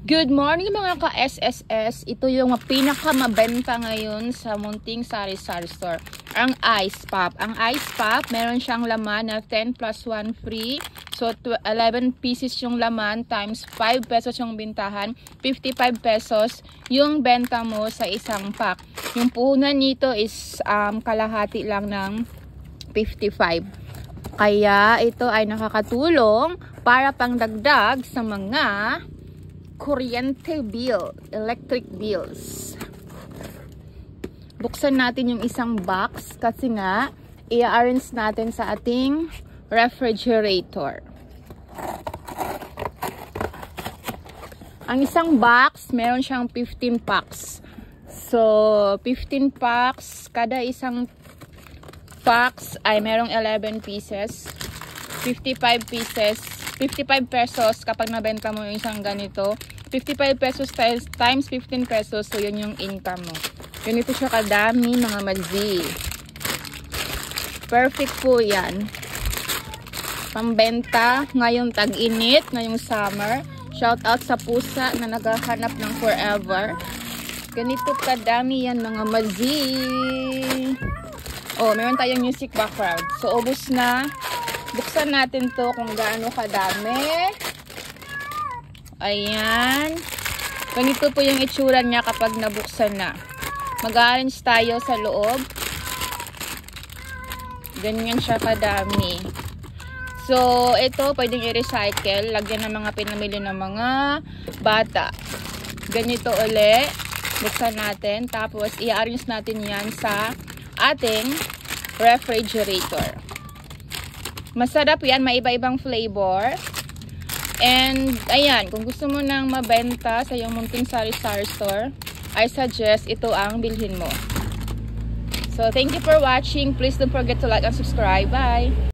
Good morning mga ka-SSS. Ito yung pinakamabenta ngayon sa Munting Sari-Sari Store. Ang Ice Pop. Ang Ice Pop, meron siyang laman na 10 plus 1 free. So, 11 pieces yung laman times 5 pesos yung bintahan. 55 pesos yung benta mo sa isang pack. Yung puhunan nito is kalahati lang ng 55. Kaya ito ay nakakatulong para pangdagdag sa mga kuryente bill, electric bills. Buksan natin yung isang box kasi nga i-arrange natin sa ating refrigerator. Ang isang box, meron siyang 15 packs. So, 15 packs, kada isang packs ay merong 11 pieces. 55 pieces. 55 pesos kapag nabenta mo yung isang ganito. 55 pesos times 15 pesos. So, yun yung income mo. Ganito siya kadami, mga madzi. Perfect po yan. Pambenta ngayong tag-init, ngayong summer. Shout out sa pusa na naghahanap ng forever. Ganito kadami yan, mga madzi. Oh, meron tayong music background. So, ubos na. Buksan natin to kung gaano kadami. Ayan. Ganito po yung itsura niya kapag nabuksan na. Mag-arrange tayo sa loob. Ganyan siya kadami. So, ito pwedeng i-recycle. Lagyan ng mga pinamili ng mga bata. Ganito uli. Buksan natin. Tapos, i-arrange natin yan sa ating refrigerator. Masarap yan, may iba-ibang flavor. And, ayan, kung gusto mo nang mabenta sa iyong Munting Sari-Sari Store, I suggest ito ang bilhin mo. So, thank you for watching. Please don't forget to like and subscribe. Bye!